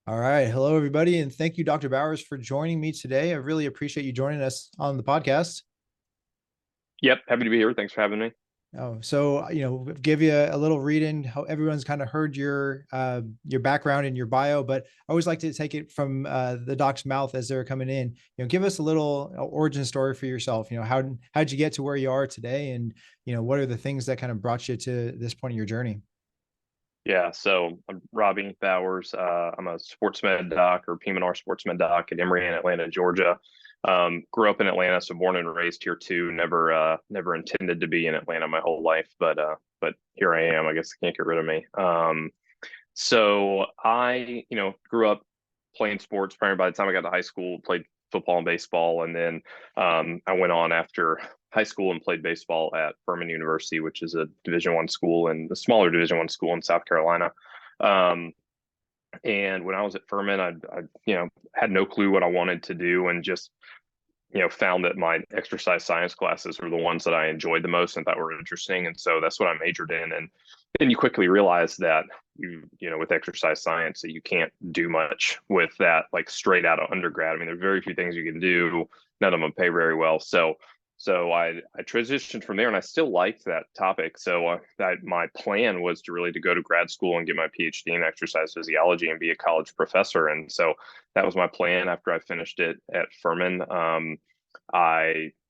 All right. Hello, everybody. And thank you, Dr. Bowers, for joining me today. I really appreciate you joining us on the podcast. Yep, happy to be here. Thanks for having me. Give you a little read in how everyone's kind of heard your background and your bio, but I always like to take it from the doc's mouth as they're coming in. Give us a little origin story for yourself. How'd you get to where you are today, and what are the things that kind of brought you to this point of your journey? Yeah, so I'm Robbie Bowers. I'm a sports med doc or PM&R sports med doc at Emory in Atlanta, Georgia. Grew up in Atlanta, so born and raised here too. Never intended to be in Atlanta my whole life, but here I am. I guess they can't get rid of me. So I, grew up playing sports. Primarily by the time I got to high school, played football and baseball, and then I went on after high school and played baseball at Furman University, which is a Division I school and the smaller Division I school in South Carolina. Um, and when I was at Furman, I had no clue what I wanted to do, and just found that my exercise science classes were the ones that I enjoyed the most and thought were interesting. And so that's what I majored in. And then you quickly realize that with exercise science, that you can't do much with that, like straight out of undergrad. I mean, there's very few things you can do. None of them pay very well. So I transitioned from there, and I still liked that topic. So that my plan was to go to grad school and get my PhD in exercise physiology and be a college professor. And so that was my plan after I finished it at Furman.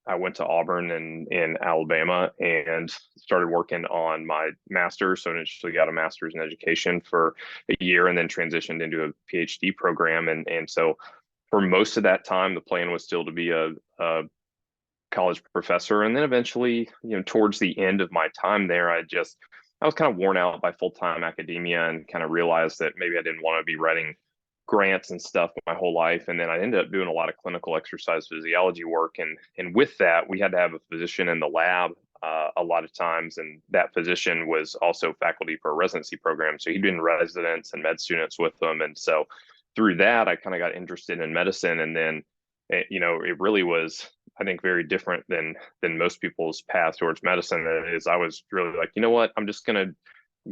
I went to Auburn in Alabama and started working on my master's. So initially got a master's in education for a year, and then transitioned into a PhD program. And so for most of that time, the plan was still to be a college professor. And then eventually, towards the end of my time there, I was kind of worn out by full-time academia, and kind of realized that maybe I didn't want to be writing grants and stuff my whole life. And then I ended up doing a lot of clinical exercise physiology work. And with that, we had to have a physician in the lab a lot of times. And that physician was also faculty for a residency program. So he'd been residents and med students with them. And so through that, I kind of got interested in medicine. And then, it really was, I think, very different than most people's path towards medicine. Is I was really like, you know what, I'm just gonna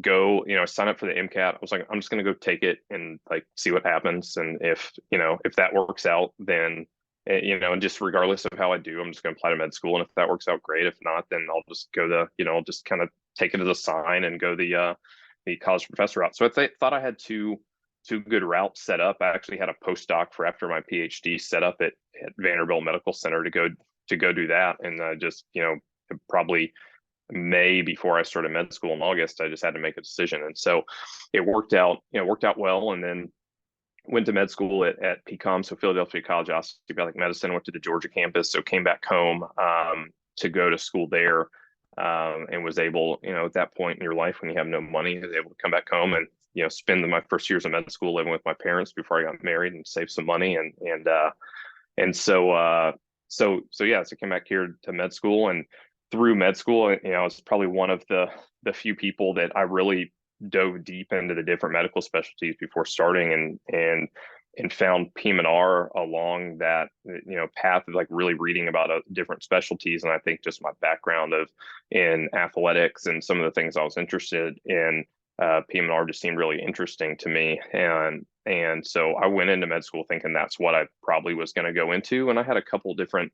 go, sign up for the MCAT. I was like, I'm just gonna go take it and like see what happens. And if that works out, then and just regardless of how I do, I'm just gonna apply to med school. And if that works out, great. If not, then I'll just go I'll just kind of take it as a sign and go the college professor route. So thought I had two good routes set up. I actually had a postdoc for after my PhD set up at Vanderbilt Medical Center to go do that. And just, probably May before I started med school in August, I just had to make a decision. And so it worked out well. And then went to med school at PCOM, so Philadelphia College of Osteopathic Medicine, went to the Georgia campus, so came back home to go to school there. And was able, at that point in your life when you have no money, was able to come back home and spend my first years of med school living with my parents before I got married, and save some money. And so yeah, so I came back here to med school. And through med school, I was probably one of the few people that I really dove deep into the different medical specialties before starting, and found PM&R along that path of like really reading about different specialties. And I think just my background in athletics and some of the things I was interested in, PM&R just seemed really interesting to me. And so I went into med school thinking that's what I probably was going to go into. And I had a couple different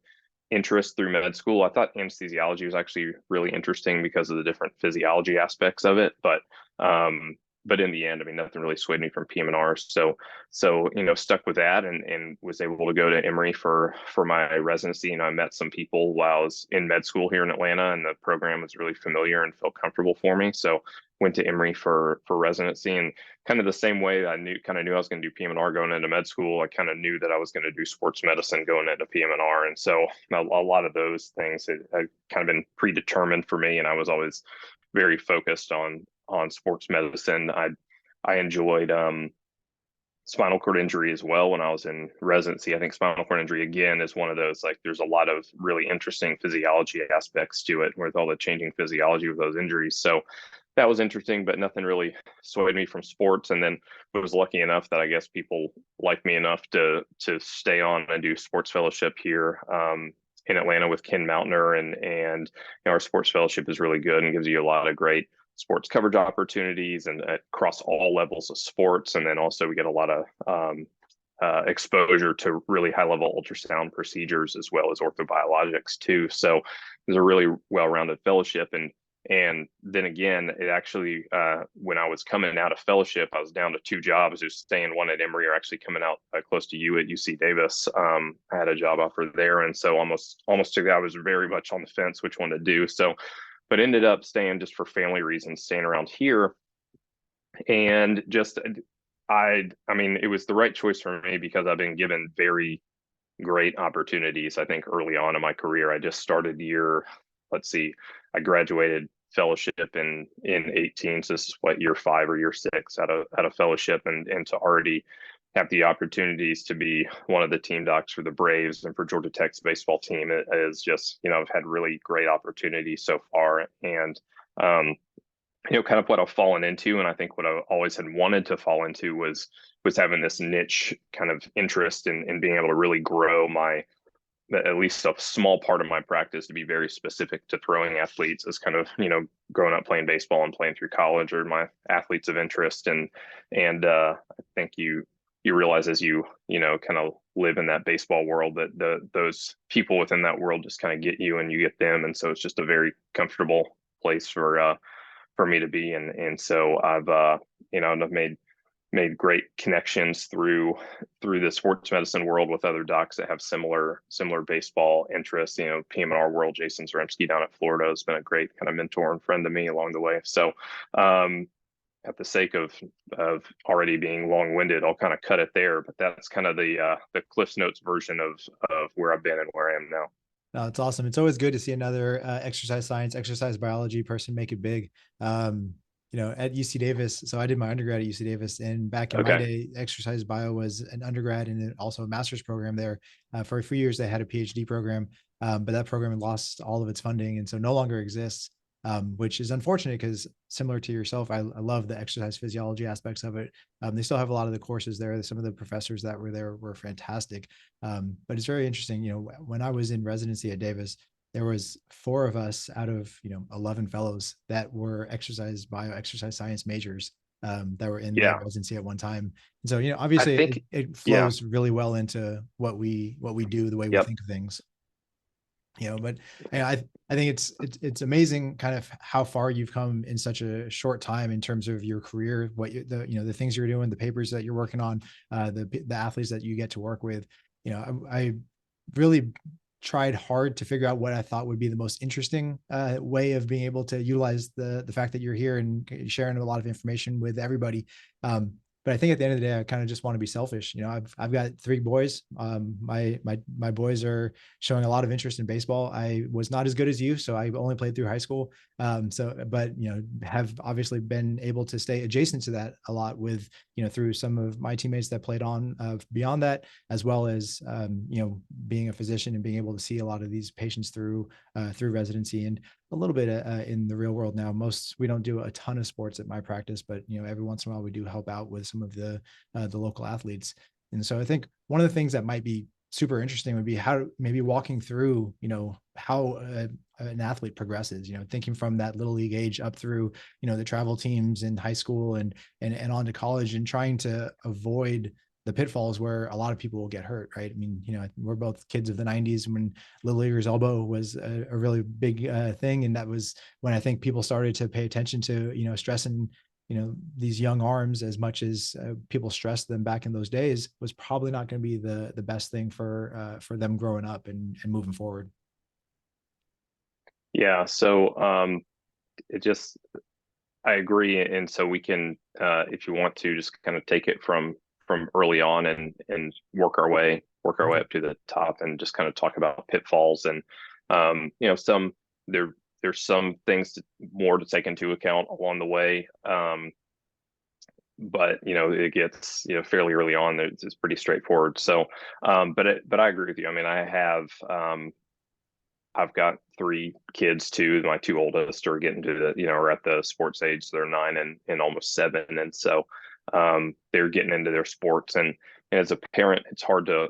interests through med school. I thought anesthesiology was actually really interesting because of the different physiology aspects of it. But in the end, I mean, nothing really swayed me from PM&R. So stuck with that, and was able to go to Emory for my residency. I met some people while I was in med school here in Atlanta, and the program was really familiar and felt comfortable for me. So went to Emory for residency. And kind of the same way I knew I was going to do PM&R going into med school, I kind of knew that I was going to do sports medicine going into PM&R. And so a lot of those things had kind of been predetermined for me, and I was always very focused on sports medicine. I enjoyed spinal cord injury as well when I was in residency. I think spinal cord injury again is one of those, like, there's a lot of really interesting physiology aspects to it with all the changing physiology with those injuries. So that was interesting, but nothing really swayed me from sports. And then I was lucky enough that I guess people liked me enough to stay on and do sports fellowship here in Atlanta with Ken Mountner, and our sports fellowship is really good and gives you a lot of great sports coverage opportunities and across all levels of sports. And then also we get a lot of exposure to really high level ultrasound procedures as well as orthobiologics too. So there's a really well-rounded fellowship. And then again, it actually, when I was coming out of fellowship, I was down to two jobs, just staying one at Emory or actually coming out close to you at UC Davis. I had a job offer there. And so almost took that. I was very much on the fence which one to do. So, but ended up staying just for family reasons, staying around here. And just, I mean, it was the right choice for me because I've been given very great opportunities. I think early on in my career, I just started year, let's see, I graduated fellowship in 18. So this is what, year 5 or year 6 out of fellowship, and to already have the opportunities to be one of the team docs for the Braves and for Georgia Tech's baseball team. It is just, I've had really great opportunities so far. And kind of what I've fallen into, and I think what I always had wanted to fall into was having this niche kind of interest in being able to really grow my, at least a small part of my practice, to be very specific to throwing athletes as kind of, growing up playing baseball and playing through college or my athletes of interest. And I think you realize as you kind of live in that baseball world that those people within that world just kind of get you and you get them. And so it's just a very comfortable place for me to be. And so I've I've made great connections through the sports medicine world with other docs that have similar baseball interests. PM&R world, Jason Zaremski down at Florida has been a great kind of mentor and friend to me along the way. So at the sake of already being long-winded, I'll kind of cut it there, but that's kind of the Cliff's Notes version of where I've been and where I am now. No, it's awesome. It's always good to see another exercise science, exercise biology person make it big. At UC Davis, so I did my undergrad at UC Davis, and back in my Okay. day, exercise bio was an undergrad and also a master's program there. For a few years, they had a PhD program, but that program lost all of its funding, and so no longer exists. Which is unfortunate because, similar to yourself, I love the exercise physiology aspects of it. They still have a lot of the courses there. Some of the professors that were there were fantastic. But it's very interesting. When I was in residency at Davis, there was 4 of us out of 11 fellows that were exercise bio, exercise science majors, that were in the Yeah. residency at one time. And so I obviously think, it yeah. flows really well into what we do, the way we Yep. think of things. But I think it's amazing kind of how far you've come in such a short time in terms of your career, what the things you're doing, the papers that you're working on, the athletes that you get to work with. I really tried hard to figure out what I thought would be the most interesting way of being able to utilize the fact that you're here and sharing a lot of information with everybody. But I think at the end of the day, I kind of just want to be selfish. I've got 3 boys. My boys are showing a lot of interest in baseball. I was not as good as you, so I only played through high school. But have obviously been able to stay adjacent to that a lot with through some of my teammates that played on beyond that, as well as being a physician and being able to see a lot of these patients through residency and a little bit in the real world now. We don't do a ton of sports at my practice, but every once in a while we do help out with some of the local athletes. And so I think one of the things that might be super interesting would be how maybe walking through how an athlete progresses, thinking from that little league age up through the travel teams in high school and on to college, and trying to avoid the pitfalls where a lot of people will get hurt, right? I mean, we're both kids of the 90s when little leaguer's elbow was a really big thing. And that was when I think people started to pay attention to, stressing, these young arms as much as people stressed them back in those days was probably not going to be the best thing for them growing up and moving forward. Yeah. So it just, I agree. And so we can, if you want to, just kind of take it from early on and work our way up Perfect. to the top and just kind of talk about pitfalls and, some there's some things more to take into account along the way. But it gets fairly early on. It's pretty straightforward. So, but I agree with you. I mean, I've got 3 kids too. My 2 oldest are getting to are at the sports age. So they're 9 and almost 7. And so they're getting into their sports. And and as a parent, it's hard to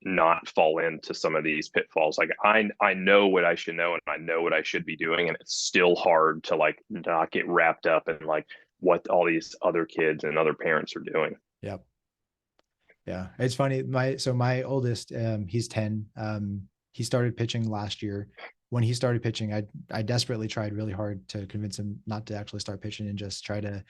not fall into some of these pitfalls. Like I know what I should know and I know what I should be doing, and it's still hard to like not get wrapped up in like what all these other kids and other parents are doing. Yep. Yeah, it's funny. My oldest, he's 10. He started pitching last year. When he started pitching, I desperately tried really hard to convince him not to actually start pitching and just try to,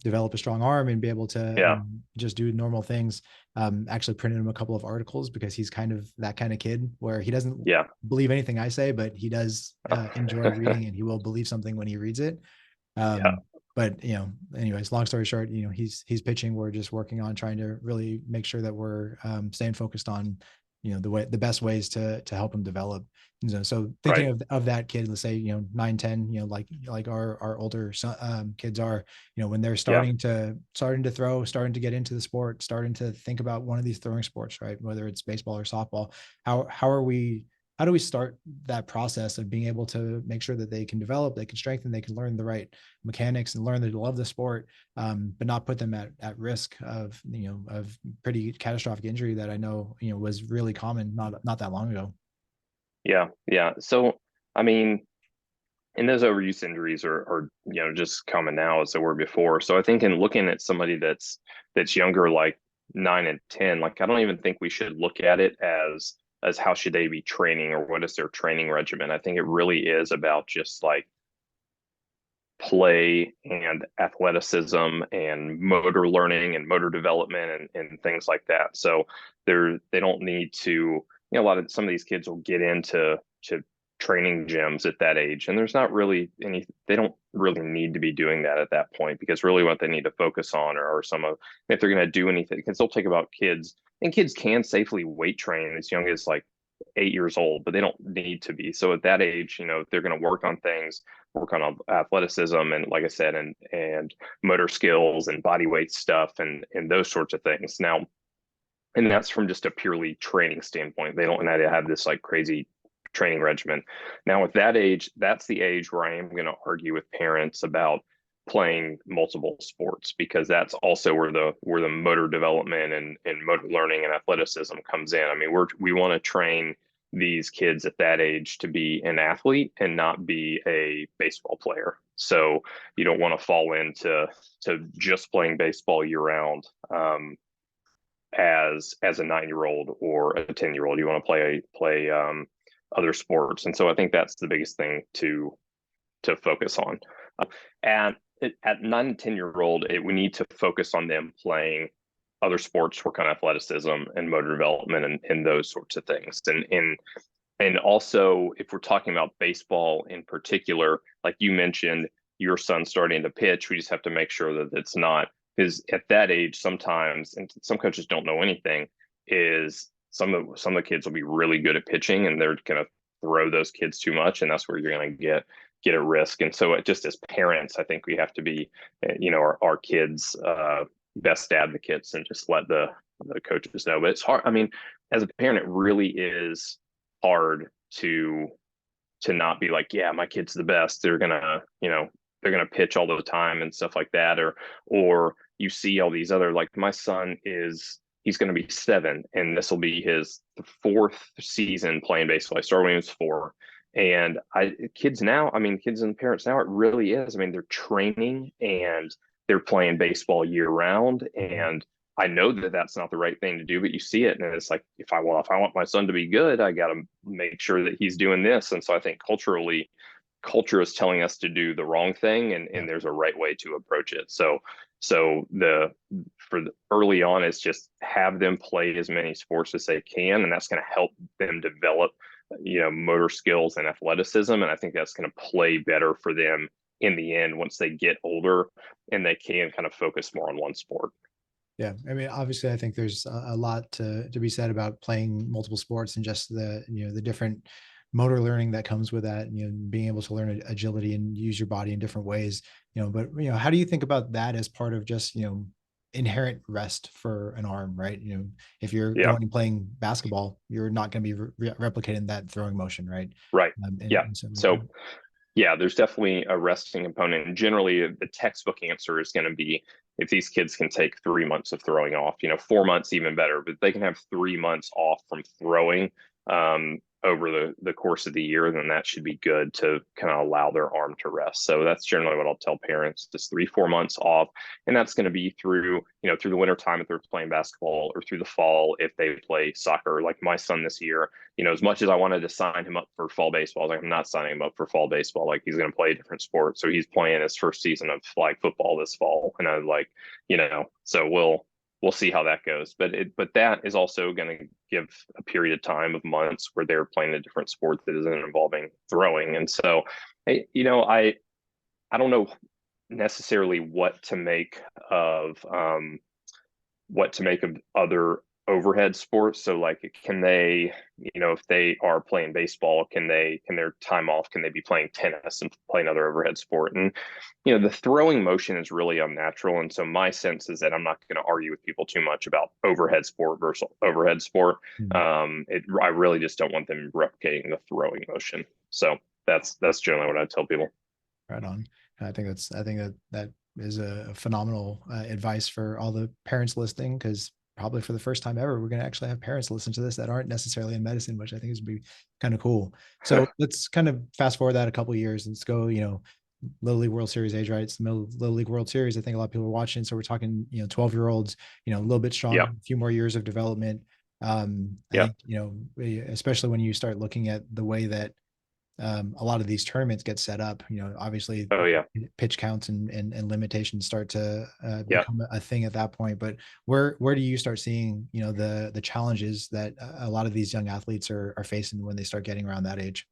develop a strong arm and be able to, Yeah, just do normal things. Actually printed him a couple of articles because he's kind of that kind of kid where he doesn't yeah, believe anything I say, but he does enjoy reading and he will believe something when he reads it. yeah, Um, but anyways, long story short, he's pitching. We're just working on trying to really make sure that we're staying focused on, the best ways to help him develop. And so right, thinking of that kid, let's say, 9, 10, like our older kids are, when they're yeah, starting to throw, starting to get into the sport, starting to think about one of these throwing sports, right? Whether it's baseball or softball, how do we start that process of being able to make sure that they can develop, they can strengthen, they can learn the right mechanics and learn to love the sport, but not put them at risk of of pretty catastrophic injury that I know was really common not that long ago. yeah, yeah. So I mean, and those overuse injuries are just common now as they were before. So I think in looking at somebody that's younger, like 9 and 10, like I don't even think we should look at it as how should they be training or what is their training regimen. I think it really is about just like play and athleticism and motor learning and motor development and things like that. So they don't need to, a lot of some of these kids will get into to training gyms at that age. And there's not really they don't really need to be doing that at that point, because really what they need to focus on or some of, if they're going to do anything, because they'll take about kids, and kids can safely weight train as young as like 8 years old, but they don't need to be. So at that age, they're going to work on things, work on athleticism, and like I said, and motor skills and body weight stuff and those sorts of things. Now, and that's from just a purely training standpoint. They don't need to have this like crazy training regimen. Now, with that age, that's the age where I am going to argue with parents about playing multiple sports, because that's also where the motor development and motor learning and athleticism comes in. I mean, we want to train these kids at that age to be an athlete and not be a baseball player. So you don't want to fall into just playing baseball year round. As a 9 year old or a 10 year old, you want to play other sports, and so I think that's the biggest thing to focus on. And at 9 and 10 year old, we need to focus on them playing other sports, work on athleticism and motor development and those sorts of things. And also, if we're talking about baseball in particular, like you mentioned, your son starting to pitch, we just have to make sure that it's not, because at that age, sometimes, and some coaches don't know anything, is some of the kids will be really good at pitching and they're going to throw those kids too much, and that's where you're going to get at risk. And so, just as parents, I think we have to be, our kids' best advocates and just let the coaches know. But it's hard. I mean, as a parent, it really is hard to not be like, yeah, my kid's the best. They're gonna pitch all the time and stuff like that. Or you see all these other, like my son he's gonna be 7, and this will be his 4th season playing baseball. I started when he was 4. And kids now, I mean, kids and parents now, it really is. I mean, they're training and they're playing baseball year round. Mhm. And I know that that's not the right thing to do, but you see it, and it's like, if I want my son to be good, I got to make sure that he's doing this. And so I think culturally, culture is telling us to do the wrong thing, and Yep. there's a right way to approach it. So for the early on, it's just have them play as many sports as they can, and that's going to help them develop, motor skills and athleticism. And I think that's going to play better for them in the end once they get older and they can kind of focus more on one sport. Yeah, I mean, obviously, I think there's a lot to be said about playing multiple sports and just the different motor learning that comes with that. Being able to learn agility and use your body in different ways. But how do you think about that as part of just inherent rest for an arm, right? If you're Yeah. going and playing basketball, you're not going to be replicating that throwing motion, right? Right. And, Yeah. and so, So yeah, there's definitely a resting component. And generally, the textbook answer is going to be if these kids can take 3 months of throwing off, 4 months even better, but they can have 3 months off from throwing over the course of the year, then that should be good to kind of allow their arm to rest. So that's generally what I'll tell parents, just 3, 4 months off. And that's going to be through the winter time if they're playing basketball, or through the fall if they play soccer. Like my son this year, as much as I wanted to sign him up for fall baseball, like I'm not signing him up for fall baseball. Like he's going to play a different sport. So he's playing his first season of flag football this fall. And I was like, so we'll see how that goes. But that is also going to give a period of time of months where they're playing a different sport that isn't involving throwing. And so, I don't know necessarily what to make of other overhead sports. So like, can they, if they are playing baseball, can their time off, can they be playing tennis and play another overhead sport? And, the throwing motion is really unnatural. And so my sense is that I'm not going to argue with people too much about overhead sport versus overhead sport. I really just don't want them replicating the throwing motion. So that's generally what I tell people. Right on. I think that is a phenomenal advice for all the parents listening, because probably for the first time ever, we're going to actually have parents listen to this that aren't necessarily in medicine, which I think is be kind of cool. So let's kind of fast forward that a couple of years. Let's go, Little League World Series age, right? It's the Little League World Series. I think a lot of people are watching. So we're talking, 12-year-olds, a little bit stronger, Yeah. a few more years of development. I Yeah. think, especially when you start looking at the way that a lot of these tournaments get set up, obviously Oh yeah. pitch counts and limitations start to Yeah. become a thing at that point. But where do you start seeing, the challenges that a lot of these young athletes are facing when they start getting around that age?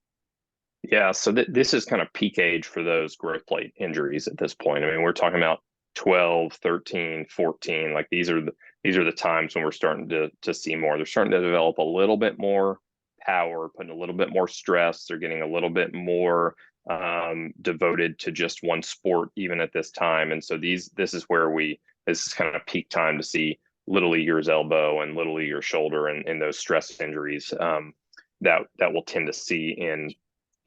Yeah, so this is kind of peak age for those growth plate injuries at this point. I mean, we're talking about 12, 13, 14. Like these are the times when we're starting to see more. They're starting to develop a little bit more power, putting a little bit more stress. They're getting a little bit more devoted to just one sport even at this time. And so this is kind of peak time to see little leaguer's elbow and little leaguer's shoulder and those stress injuries that we'll tend to see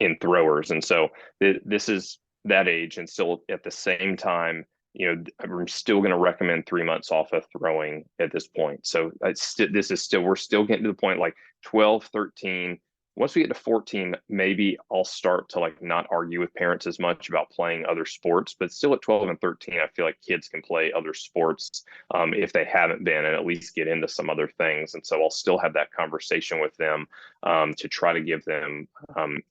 in throwers. And so this is that age. And still at the same time, I'm still going to recommend 3 months off of throwing at this point. So we're still getting to the point like 12, 13. Once we get to 14, maybe I'll start to like not argue with parents as much about playing other sports, but still at 12 and 13, I feel like kids can play other sports if they haven't been, and at least get into some other things. And so I'll still have that conversation with them to try to give them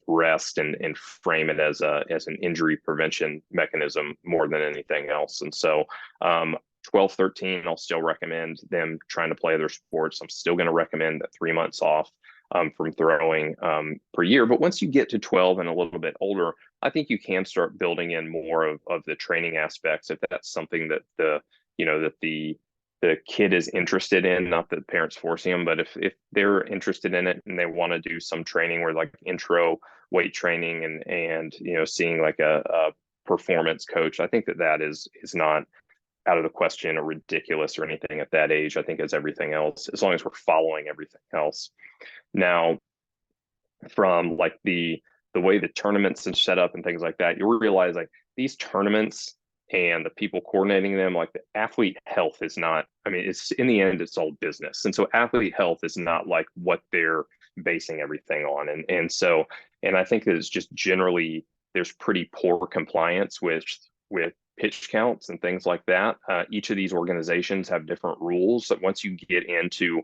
rest and frame it as an injury prevention mechanism more than anything else. And so 12, 13, I'll still recommend them trying to play other sports. I'm still going to recommend that 3 months off from throwing per year. But once you get to 12 and a little bit older, I think you can start building in more of the training aspects if that's something that the kid is interested in, not that the parents forcing them, but if they're interested in it and they want to do some training where like intro weight training and seeing like a performance coach, I think that is not out of the question or ridiculous or anything at that age. I think as everything else, as long as we're following everything else. Now, from like the way the tournaments are set up and things like that, you'll realize like these tournaments and the people coordinating them, like the athlete health is not, I mean, it's in the end, it's all business. And so athlete health is not like what they're basing everything on. And I think that it's just generally, there's pretty poor compliance with pitch counts and things like that. Each of these organizations have different rules that once you get into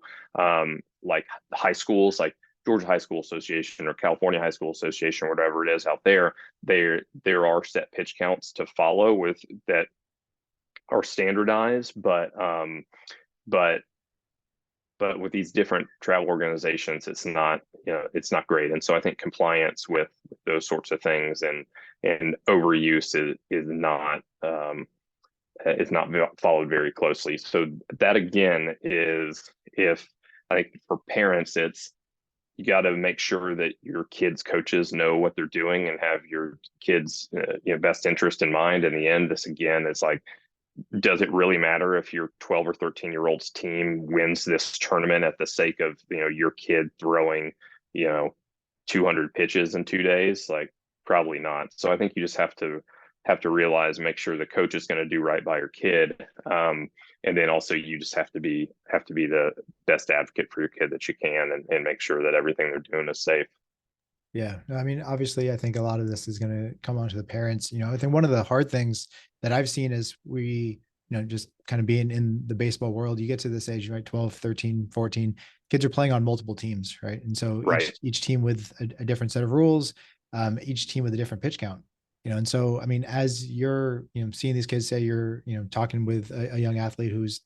like high schools, like Georgia High School Association or California High School Association, or whatever it is out there, there are set pitch counts to follow with that are standardized, but with these different travel organizations, it's not great. And so I think compliance with those sorts of things and overuse is not followed very closely. So that again is, if I think for parents, it's, you got to make sure that your kids' coaches know what they're doing and have your kids' best interest in mind. In the end, this again is like, does it really matter if your 12 or 13-year-old's team wins this tournament at the sake of your kid throwing 200 pitches in 2 days? Like, probably not. So I think you just have to have to realize, make sure the coach is going to do right by your kid. And then also you just have to be the best advocate for your kid that you can, and make sure that everything they're doing is safe. Yeah. I mean, obviously, I think a lot of this is going to come on to the parents. I think one of the hard things that I've seen is just kind of being in the baseball world, you get to this age, right? 12, 13, 14, kids are playing on multiple teams, right? And so Right. each team with a different set of rules, each team with a different pitch count. And so, I mean, as you're, seeing these kids, say you're, talking with a young athlete who's,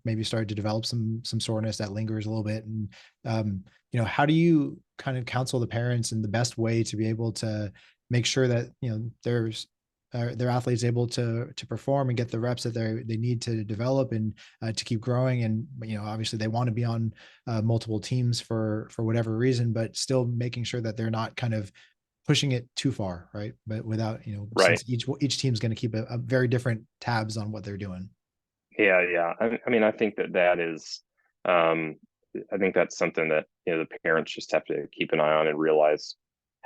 maybe started to develop some soreness that lingers a little bit. And, how do you kind of counsel the parents in the best way to be able to make sure that, their athletes able to perform and get the reps that they need to develop and to keep growing. And obviously they want to be on multiple teams for whatever reason, but still making sure that they're not kind of pushing it too far, right? But without, Right. since each team's going to keep a very different tabs on what they're doing. Yeah, yeah. I mean, I think that is, um, I think that's something that the parents just have to keep an eye on and realize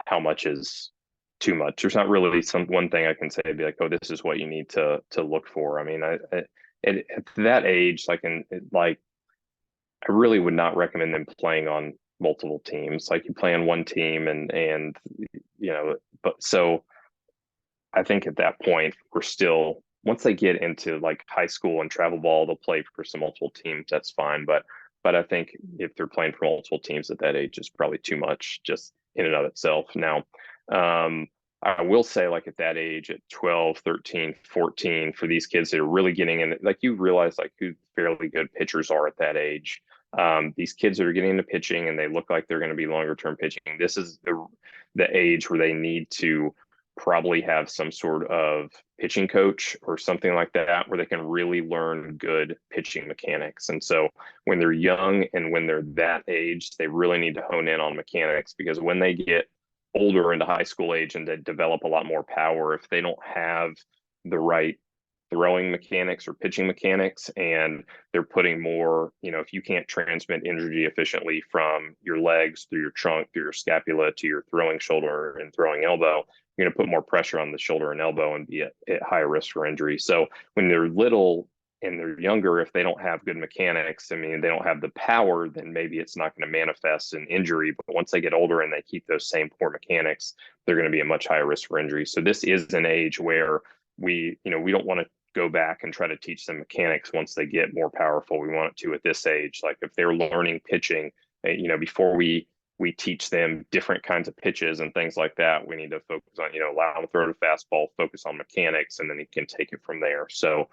how much is too much. There's not really some one thing I can say, be like, oh, this is what you need to look for. I mean, at that age, I really would not recommend them playing on multiple teams. Like you play on one team, and but so I think at that point, we're still, once they get into like high school and travel ball, they'll play for some multiple teams. That's fine. But I think if they're playing for multiple teams at that age, is probably too much just in and of itself. Now, I will say, like at that age, at 12, 13, 14, for these kids that are really getting in, like you realize like who fairly good pitchers are at that age. These kids that are getting into pitching and they look like they're going to be longer term pitching. This is the age where they need to probably have some sort of pitching coach or something like that, where they can really learn good pitching mechanics. And so when they're young and when they're that age, they really need to hone in on mechanics, because when they get older into high school age and they develop a lot more power, if they don't have the right throwing mechanics or pitching mechanics, and they're putting more, if you can't transmit energy efficiently from your legs through your trunk, through your scapula to your throwing shoulder and throwing elbow, you're going to put more pressure on the shoulder and elbow and be at higher risk for injury. So when they're little and they're younger, if they don't have good mechanics, I mean, they don't have the power, then maybe it's not going to manifest in injury. But once they get older and they keep those same poor mechanics, they're going to be a much higher risk for injury. So this is an age where we don't want to go back and try to teach them mechanics once they get more powerful. We want it to at this age. Like if they're learning pitching, before we teach them different kinds of pitches and things like that, we need to focus on, allow them to throw the fastball, focus on mechanics, and then he can take it from there. So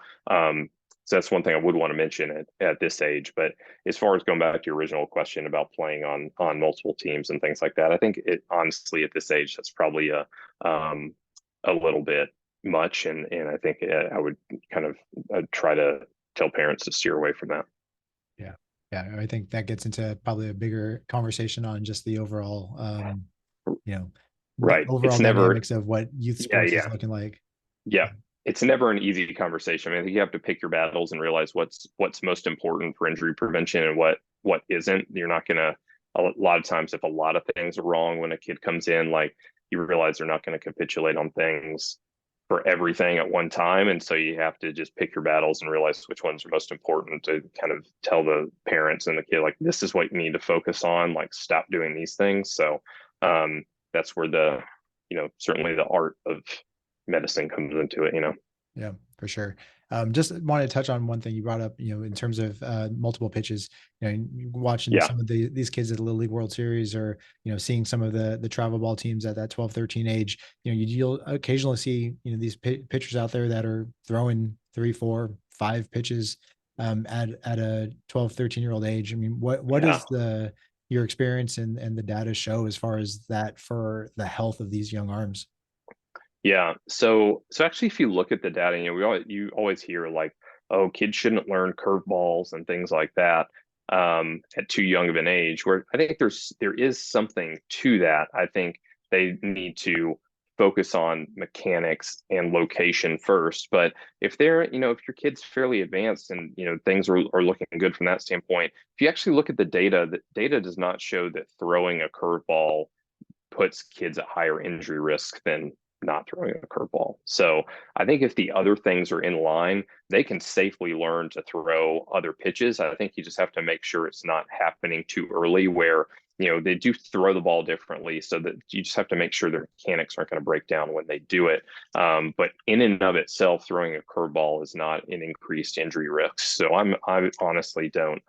that's one thing I would want to mention at this age. But as far as going back to your original question about playing on multiple teams and things like that, I think it honestly at this age, that's probably a little bit much. And I think I would kind of try to tell parents to steer away from that. Yeah. Yeah. I think that gets into probably a bigger conversation on just the overall, you know, Right. overall It's never, dynamics of what youth yeah, sports is yeah. looking like. Yeah, it's never an easy conversation. I mean, I think you have to pick your battles and realize what's most important for injury prevention and what isn't. You're not gonna, a lot of times, if a lot of things are wrong when a kid comes in, like you realize they're not going to capitulate on things for everything at one time, and so you have to just pick your battles and realize which ones are most important to kind of tell the parents and the kid, like, this is what you need to focus on, like stop doing these things. So that's where certainly the art of medicine comes into it. Yeah, for sure. Just wanted to touch on one thing you brought up, in terms of multiple pitches, watching Yeah, some of these kids at the Little League World Series, or, seeing some of the travel ball teams at that 12, 13 age, you'll occasionally see, these pitchers out there that are throwing 3, 4, 5 pitches at a 12, 13-year-old age. I mean, what yeah. is your experience and the data show as far as that for the health of these young arms? Yeah. So actually, if you look at the data, you always hear like, oh, kids shouldn't learn curveballs and things like that at too young of an age. Where I think there is something to that. I think they need to focus on mechanics and location first. But if if your kid's fairly advanced and things are looking good from that standpoint, if you actually look at the data does not show that throwing a curveball puts kids at higher injury risk than not throwing a curveball. So I think if the other things are in line, they can safely learn to throw other pitches. I think you just have to make sure it's not happening too early where, they do throw the ball differently, so that you just have to make sure their mechanics aren't going to break down when they do it. But in and of itself, throwing a curveball is not an increased injury risk. So I honestly don't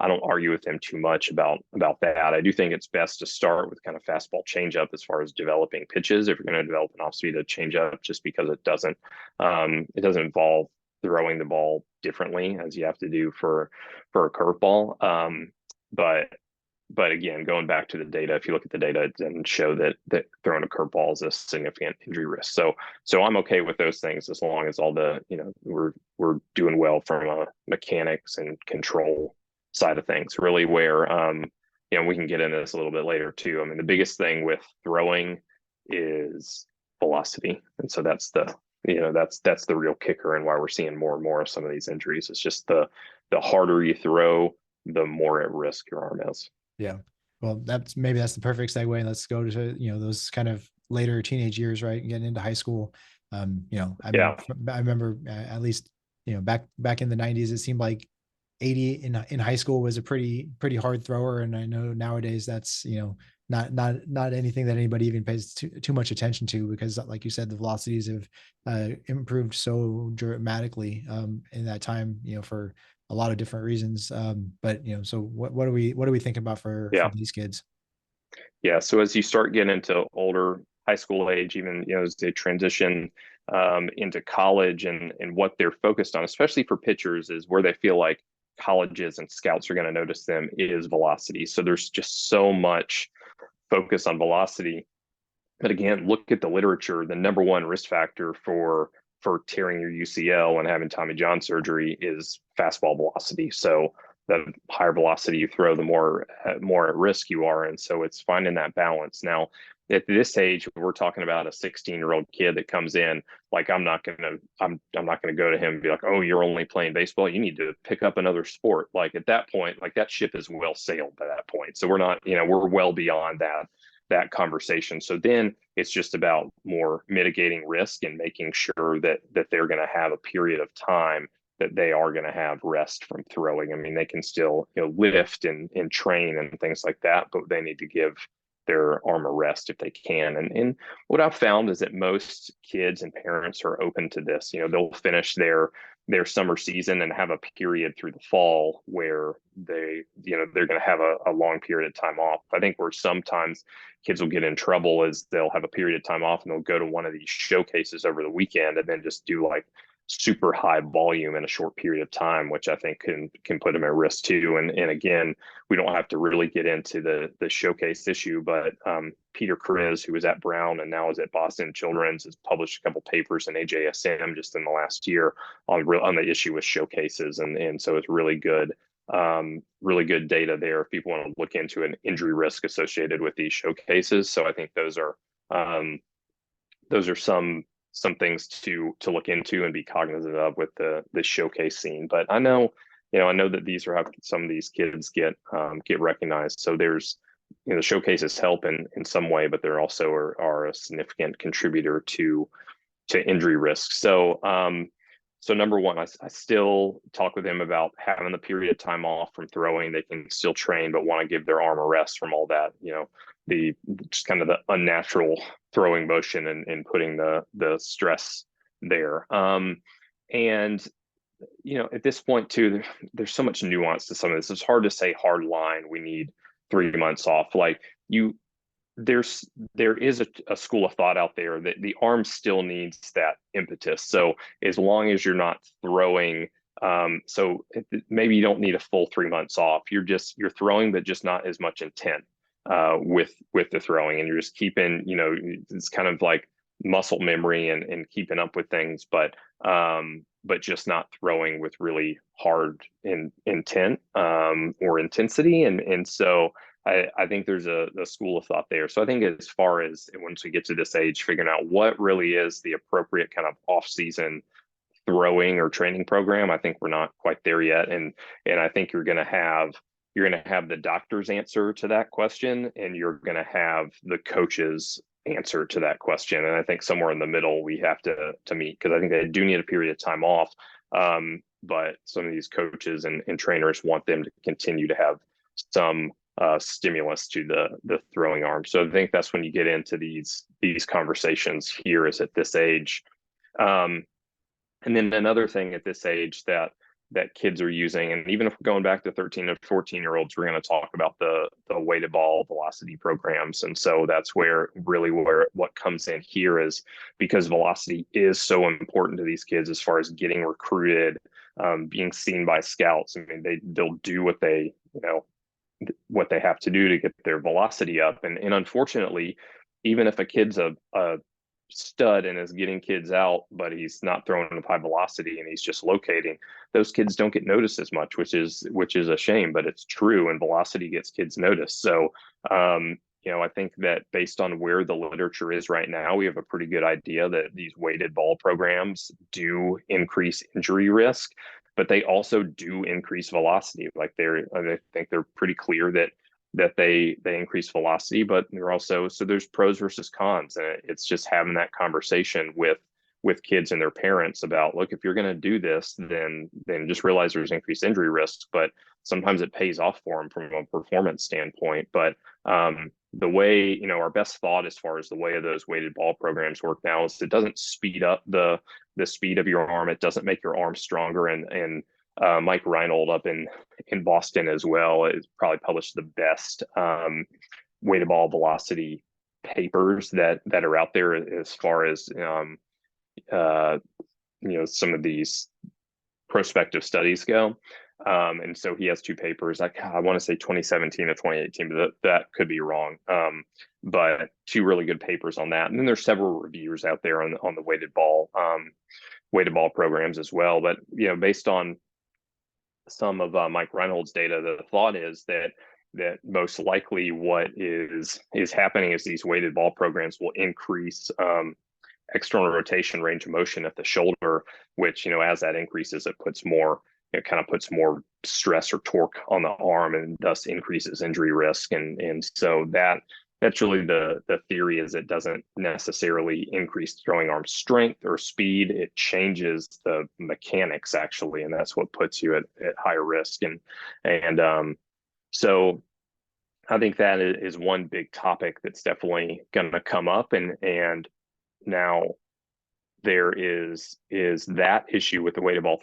I don't argue with him too much about that. I do think it's best to start with kind of fastball changeup as far as developing pitches. If you're going to develop an off speed of changeup, just because it doesn't involve throwing the ball differently as you have to do for a curveball. But again, going back to the data, if you look at the data, it doesn't show that throwing a curveball is a significant injury risk. So I'm okay with those things as long as all the we're doing well from a mechanics and control side of things. Really, where we can get into this a little bit later too. I mean, the biggest thing with throwing is velocity, and so that's the real kicker, and why we're seeing more and more of some of these injuries. It's just the harder you throw, the more at risk your arm is. Yeah. Well, that's the perfect segue. Let's go to, those kind of later teenage years, right? Getting into high school. I mean, Yeah, I remember at least, back in the 90s, it seemed like 80 in high school was a pretty hard thrower. And I know nowadays that's, not anything that anybody even pays too much attention to, because like you said, the velocities have improved so dramatically in that time, for a lot of different reasons. But so what are we thinking about for yeah. these kids? Yeah, so as you start getting into older high school age, even as they transition into college, and what they're focused on, especially for pitchers, is where they feel like colleges and scouts are going to notice them is velocity. So there's just so much focus on velocity. But again, look at the literature. The number one risk factor for tearing your UCL and having Tommy John surgery is fastball velocity. So the higher velocity you throw, the more at risk you are. And so it's finding that balance. Now, at this age, we're talking about a 16-year-old kid that comes in. Like, I'm not gonna go to him and be like, oh, you're only playing baseball. You need to pick up another sport. Like, at that point, like, that ship is well sailed by that point. So we're not, we're well beyond that conversation. So then it's just about more mitigating risk and making sure that they're going to have a period of time that they are going to have rest from throwing. I mean, they can still lift and train and things like that, but they need to give their arm a rest if they can. And what I've found is that most kids and parents are open to this. They'll finish their summer season and have a period through the fall where they're going to have a long period of time off. I think where sometimes kids will get in trouble is they'll have a period of time off and they'll go to one of these showcases over the weekend and then just do like super high volume in a short period of time, which I think can put them at risk too. And again, we don't have to really get into the showcase issue, but Peter Kriz, who was at Brown and now is at Boston Children's, has published a couple papers in AJSM just in the last year on the issue with showcases, and so it's really good data there if people want to look into an injury risk associated with these showcases. So I think those are some things to look into and be cognizant of with the showcase scene. But I know that these are how some of these kids get recognized. So there's the showcases help in some way, but they're also are a significant contributor to injury risk. So number one, I still talk with them about having the period of time off from throwing. They can still train, but want to give their arm a rest from all that, the just kind of the unnatural throwing motion and putting the stress there. And at this point too, there's so much nuance to some of this. It's hard to say hard line. We need 3 months off. Like there is a school of thought out there that the arm still needs that impetus. So as long as you're not throwing, so maybe you don't need a full 3 months off. You're throwing, but just not as much intent with the throwing, and you're just keeping, it's kind of like muscle memory and keeping up with things, but just not throwing with really hard intent or intensity, and so. I think there's a school of thought there. So I think as far as once we get to this age, figuring out what really is the appropriate kind of off-season throwing or training program, I think we're not quite there yet. And I think you're going to have the doctor's answer to that question, and you're going to have the coach's answer to that question. And I think somewhere in the middle we have to meet, because I think they do need a period of time off. But some of these coaches and trainers want them to continue to have some stimulus to the throwing arm. So I think that's when you get into these conversations here, is at this age. And then another thing at this age that kids are using, and even if we're going back to 13 and 14-year-olds, we're going to talk about the weighted ball velocity programs. And so that's where what comes in here is, because velocity is so important to these kids as far as getting recruited, being seen by scouts. I mean, they'll do what they have to do to get their velocity up. And unfortunately, even if a kid's a stud and is getting kids out, but he's not throwing with high velocity and he's just locating, those kids don't get noticed as much, which is a shame, but it's true. And velocity gets kids noticed. So, I think that based on where the literature is right now, we have a pretty good idea that these weighted ball programs do increase injury risk, but they also do increase velocity. Like I think they're pretty clear that they increase velocity, but they're also, so there's pros versus cons, and it's just having that conversation with kids and their parents about, look, if you're going to do this, then just realize there's increased injury risks, but sometimes it pays off for them from a performance standpoint. But the way, our best thought as far as the way of those weighted ball programs work now is it doesn't speed up the speed of your arm. It doesn't make your arm stronger. And Mike Reinold up in Boston as well has probably published the best weighted ball velocity papers that are out there as far as some of these prospective studies go. And so he has two papers. I want to say 2017 or 2018, but that could be wrong. But two really good papers on that. And then there's several reviewers out there on the weighted ball programs as well. But based on some of Mike Reinold's data, the thought is that most likely what is happening is these weighted ball programs will increase external rotation range of motion at the shoulder, which as that increases, it kind of puts more stress or torque on the arm, and thus increases injury risk. And so that's really the theory, is it doesn't necessarily increase throwing arm strength or speed. It changes the mechanics actually, and that's what puts you at higher risk. And so I think that is one big topic that's definitely going to come up. And now there is that issue with the weighted ball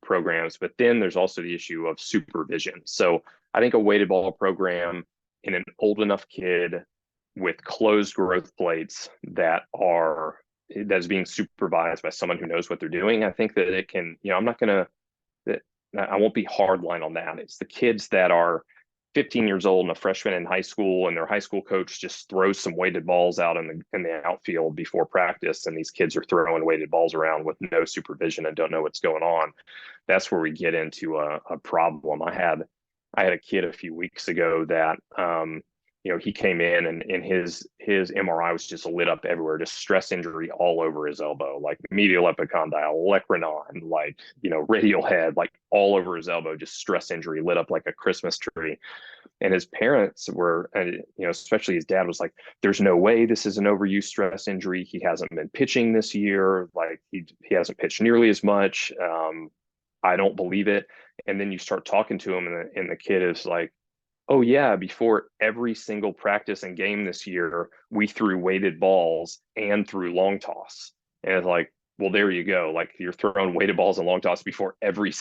programs, but then there's also the issue of supervision. So I think a weighted ball program in an old enough kid with closed growth plates that's being supervised by someone who knows what they're doing, I think that it can, I won't be hardline on that. It's the kids that are 15 years old and a freshman in high school, and their high school coach just throws some weighted balls out in the outfield before practice, and these kids are throwing weighted balls around with no supervision and don't know what's going on. That's where we get into a problem. I had a kid a few weeks ago that he came in and his MRI was just lit up everywhere, just stress injury all over his elbow, like medial epicondyle, olecranon, like, radial head, like all over his elbow, just stress injury lit up like a Christmas tree. And his parents were, especially his dad was like, there's no way this is an overuse stress injury. He hasn't been pitching this year. Like he hasn't pitched nearly as much. I don't believe it. And then you start talking to him, and the kid is like, oh yeah, before every single practice and game this year, we threw weighted balls and threw long toss. And it's like, well, there you go. Like, you're throwing weighted balls and long toss before every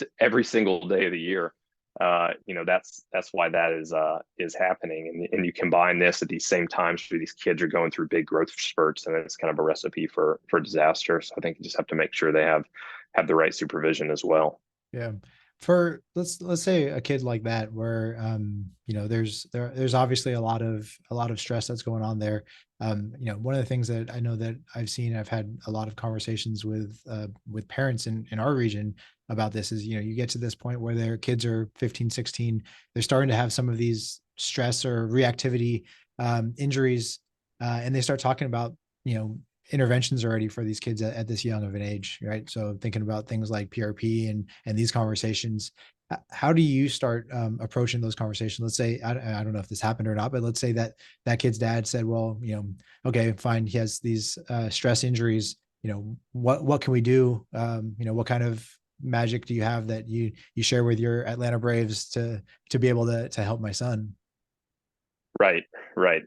single day of the year. That's why that is happening. And you combine this at these same times where these kids are going through big growth spurts, and it's kind of a recipe for disaster. So I think you just have to make sure they have the right supervision as well. Yeah. For let's say a kid like that, where there's obviously a lot of stress that's going on there. One of the things that I know that I've had a lot of conversations with parents in our region about this is, you get to this point where their kids are 15, 16, they're starting to have some of these stress or reactivity injuries, and they start talking about interventions already for these kids at this young of an age, right? So thinking about things like PRP and these conversations, how do you start approaching those conversations? Let's say, I don't know if this happened or not, but let's say that that kid's dad said, well, okay, fine, he has these stress injuries. What can we do? What kind of magic do you have that you share with your Atlanta Braves to be able to help my son? Right, right.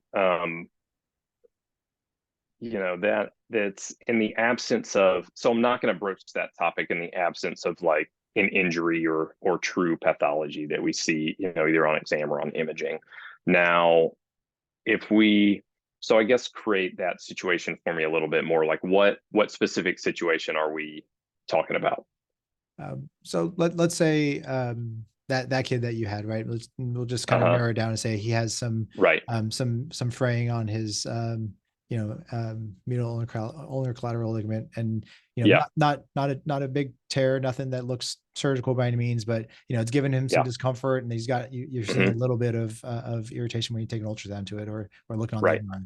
That's in the absence of, so I'm not going to broach that topic in the absence of like an injury or true pathology that we see, either on exam or on imaging. Now, if we, so I guess create that situation for me a little bit more, like what specific situation are we talking about? So let's say that kid that you had, right? We'll just kind of Uh-huh. narrow it down and say he has Right. some fraying on his medial ulnar collateral ligament, and Yeah. not a big tear, nothing that looks surgical by any means, but it's given him some Yeah. discomfort, and you're seeing a Hmm. little bit of irritation when you take an ultrasound to it, or looking on the Right. MRI.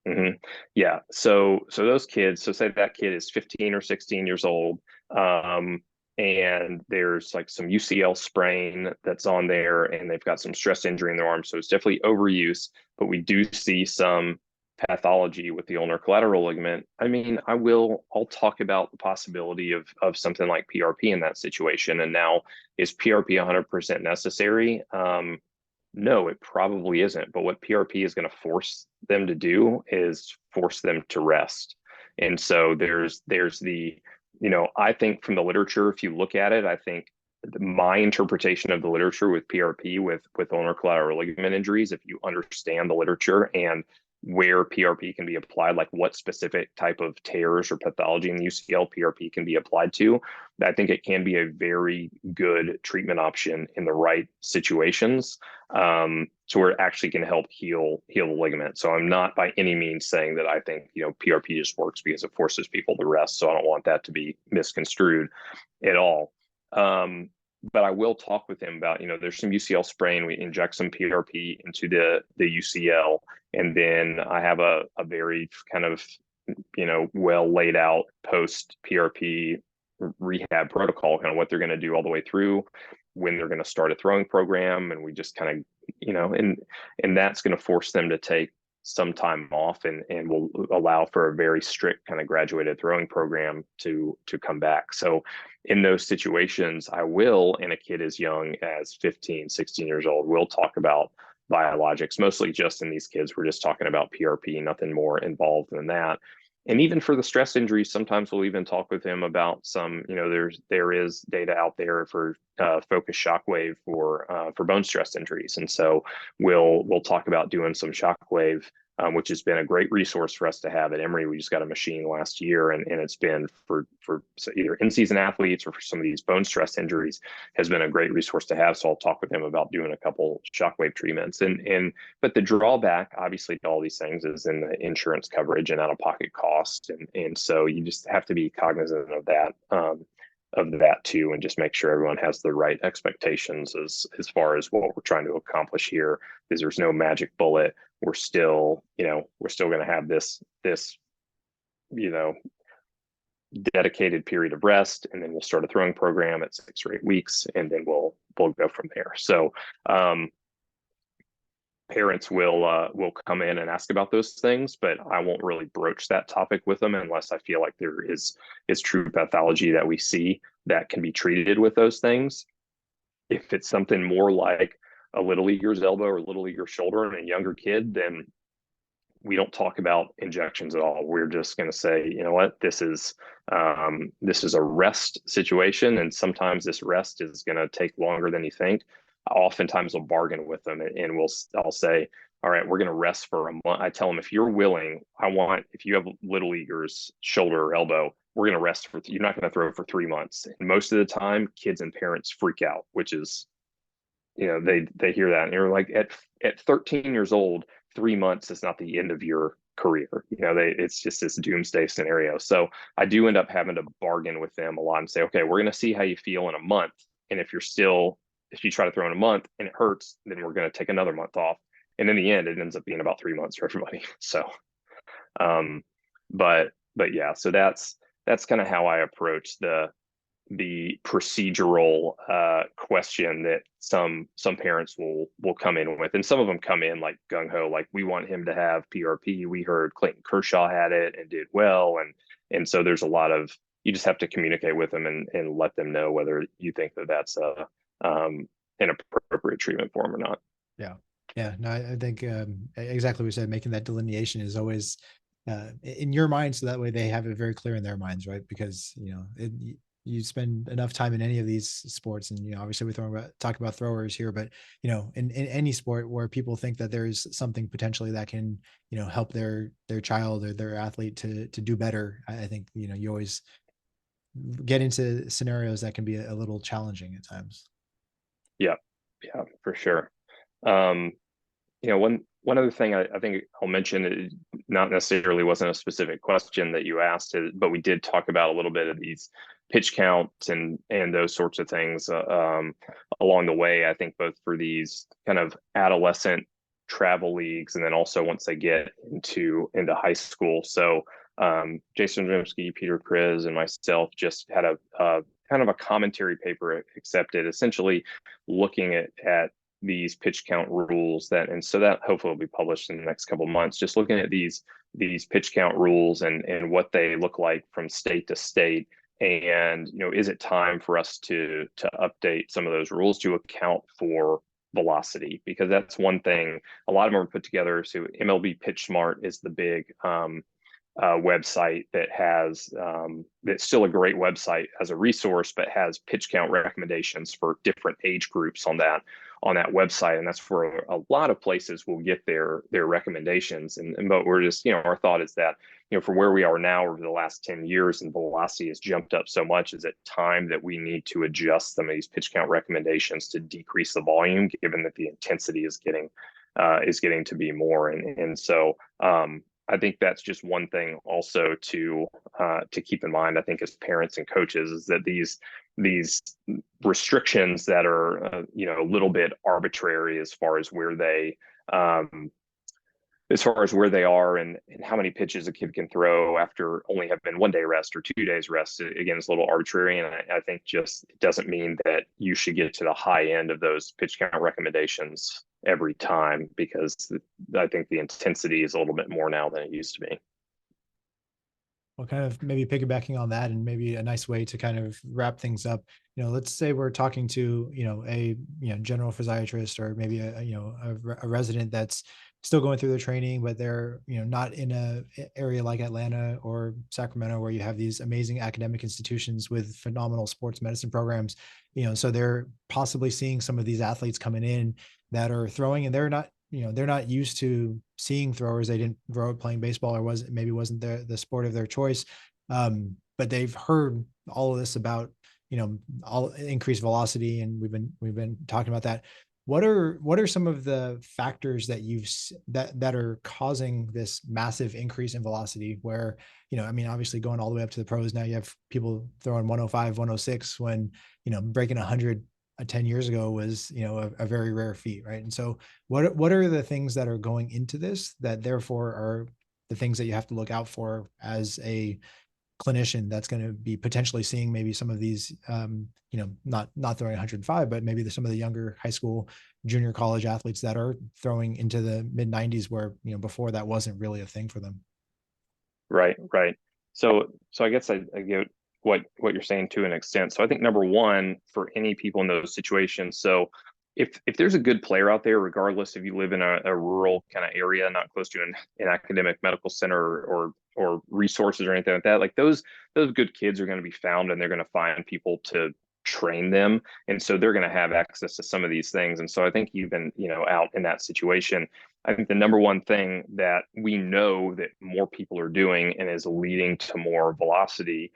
Hmm. Yeah. So those kids, so say that kid is 15 or 16 years old, um, and there's like some UCL sprain that's on there, and they've got some stress injury in their arm. So it's definitely overuse, but we do see some pathology with the ulnar collateral ligament. I mean, I'll talk about the possibility of something like PRP in that situation. And now, is PRP 100% necessary? No, it probably isn't. But what PRP is going to force them to do is force them to rest. And so there's the, I think from the literature, if you look at it, I think my interpretation of the literature with PRP with ulnar collateral ligament injuries, if you understand the literature and where PRP can be applied, like what specific type of tears or pathology in the UCL PRP can be applied to, I think it can be a very good treatment option in the right situations. So we're actually going to help heal the ligament. So I'm not by any means saying that I think PRP just works because it forces people to rest. So I don't want that to be misconstrued at all. But I will talk with him about, there's some UCL sprain. We inject some PRP into the UCL, and then I have a very kind of well laid out post PRP rehab protocol, kind of what they're going to do all the way through, when they're going to start a throwing program, and we just kind of and that's going to force them to take some time off, and will allow for a very strict kind of graduated throwing program to come back. So in those situations, I will, and a kid as young as 15, 16 years old, will talk about biologics, mostly just in these kids. We're just talking about PRP, nothing more involved than that. And even for the stress injuries, sometimes we'll even talk with him about some, there is data out there for focused shockwave for bone stress injuries. And so we'll talk about doing some shockwave, which has been a great resource for us to have at Emory. We just got a machine last year, and it's been for either in-season athletes or for some of these bone stress injuries, has been a great resource to have. So I'll talk with him about doing a couple shockwave treatments. But the drawback, obviously, to all these things is in the insurance coverage and out-of-pocket cost, and so you just have to be cognizant of that. Of that too, and just make sure everyone has the right expectations as far as what we're trying to accomplish here. Is there's no magic bullet. We're still going to have this you know dedicated period of rest, and then we'll start a throwing program at 6 or 8 weeks, and then we'll go from there. So parents will come in and ask about those things, but I won't really broach that topic with them unless I feel like there is true pathology that we see that can be treated with those things. If it's something more like a little leaguer's elbow or little leaguer's shoulder in a younger kid, then we don't talk about injections at all. We're just going to say, you know what, this is a rest situation, and sometimes this rest is going to take longer than you think. Oftentimes, we'll bargain with them, and I'll say, all right, we're going to rest for a month. I tell them, if you're willing, if you have little leaguer's shoulder or elbow, we're going to rest for. You're not going to throw for 3 months. And most of the time, kids and parents freak out, which is they hear that, and you're like, at 13 years old, 3 months is not the end of your career. It's just this doomsday scenario. So I do end up having to bargain with them a lot and say, okay, we're going to see how you feel in a month, and if you try to throw in a month and it hurts, then we're going to take another month off. And in the end, it ends up being about 3 months for everybody. So um but yeah, so that's kind of how I approach the procedural question that some parents will come in with, and some of them come in like gung ho, like we want him to have PRP. We heard Clayton Kershaw had it and did well, and so there's a lot of, you just have to communicate with them and let them know whether you think that that's an appropriate treatment for them or not. Yeah. Yeah. No, I think exactly what we said, making that delineation is always in your mind. So that way they have it very clear in their minds, right? Because, you spend enough time in any of these sports, and, obviously we're talking about throwers here, but, in any sport where people think that there's something potentially that can, help their child or their athlete to do better. I think, you always get into scenarios that can be a little challenging at times. Yeah, yeah, for sure. Um, one other thing I think I'll mention, it not necessarily wasn't a specific question that you asked, but we did talk about a little bit of these pitch counts and those sorts of things along the way. I think both for these kind of adolescent travel leagues, and then also once they get into high school. So Jason Rimsky, Peter Kriz, and myself just had a kind of a commentary paper accepted, essentially looking at these pitch count rules, that, and so that hopefully will be published in the next couple of months, just looking at these pitch count rules and what they look like from state to state. And is it time for us to update some of those rules to account for velocity? Because that's one thing, a lot of them are put together. So MLB Pitch Smart is the big website that has that's still a great website as a resource, but has pitch count recommendations for different age groups on that website, and that's where a lot of places will get their recommendations. And but we're just, our thought is that, for where we are now over the last 10 years, and velocity has jumped up so much, is it time that we need to adjust some of these pitch count recommendations to decrease the volume, given that the intensity is getting to be more. And so I think that's just one thing also to keep in mind, I think, as parents and coaches, is that these restrictions that are a little bit arbitrary as far as where they are, and how many pitches a kid can throw after only having 1 day rest or 2 days rest, again, it's a little arbitrary. And I think just it doesn't mean that you should get to the high end of those pitch count recommendations every time, because I think the intensity is a little bit more now than it used to be. Well, kind of maybe piggybacking on that, and maybe a nice way to kind of wrap things up, let's say we're talking to, a, general physiatrist, or maybe a resident that's still going through their training, but they're, not in a area like Atlanta or Sacramento, where you have these amazing academic institutions with phenomenal sports medicine programs. So they're possibly seeing some of these athletes coming in that are throwing, and they're not used to seeing throwers. They didn't grow up playing baseball, or wasn't the sport of their choice. But they've heard all of this about, all increased velocity, and we've been talking about that. What are some of the factors that are causing this massive increase in velocity, where, I mean, obviously going all the way up to the pros, now you have people throwing 105, 106, when, breaking 100 10 years ago was, a very rare feat, right? And so what are the things that are going into this, that therefore are the things that you have to look out for as a clinician that's going to be potentially seeing maybe some of these, not throwing 105, but maybe some of the younger high school, junior college athletes that are throwing into the mid 90s, where, before that wasn't really a thing for them. Right. So I guess I get what you're saying to an extent. So I think number one, for any people in those situations, so if there's a good player out there, regardless if you live in a rural kind of area, not close to an academic medical center or resources or anything like that, like those good kids are going to be found, and they're going to find people to train them, and so they're going to have access to some of these things. And so I think even, out in that situation, I think the number one thing that we know that more people are doing and is leading to more velocity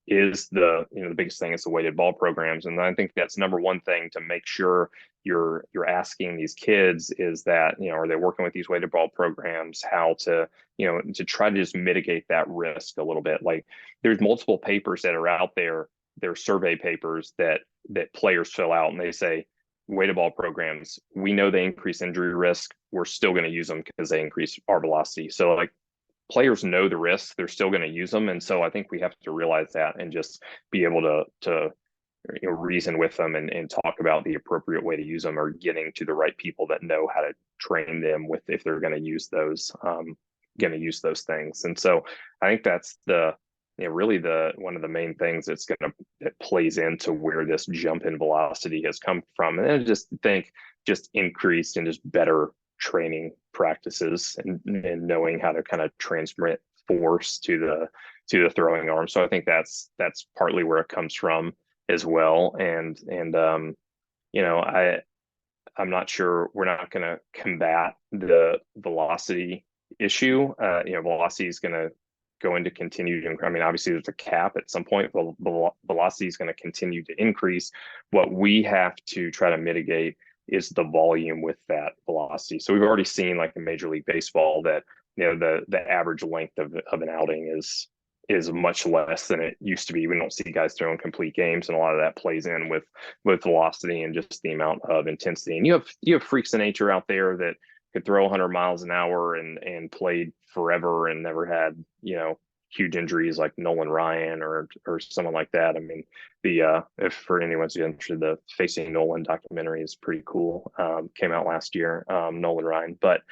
is the biggest thing is the weighted ball programs. And I think that's number one thing to make sure you're asking these kids, is that, are they working with these weighted ball programs, how to, to try to just mitigate that risk a little bit. Like, there's multiple papers that are out there. They're survey papers that players fill out, and they say, weighted ball programs, we know they increase injury risk. We're still going to use them because they increase our velocity. So, like, players know the risks, they're still going to use them. And so I think we have to realize that and just be able to reason with them and talk about the appropriate way to use them, or getting to the right people that know how to train them with, if they're going to use those things. And so I think that's really the one of the main things that plays into where this jump in velocity has come from. And I just think just increased and just better training practices and knowing how to kind of transmit force to the throwing arm. So I think that's partly where it comes from as well. And I'm not sure, we're not going to combat the velocity issue. Velocity is going to going to continue to, I mean, obviously there's a cap at some point, but velocity is going to continue to increase. What we have to try to mitigate is the volume with that velocity. So we've already seen, like in Major League Baseball, that the average length of an outing is much less than it used to be. We don't see guys throwing complete games, and a lot of that plays in with velocity and just the amount of intensity. And you have freaks of nature out there that could throw 100 miles an hour and played forever and never had huge injuries, like Nolan Ryan or someone like that. I mean, if for anyone's interested, the Facing Nolan documentary is pretty cool. Came out last year, Nolan Ryan. But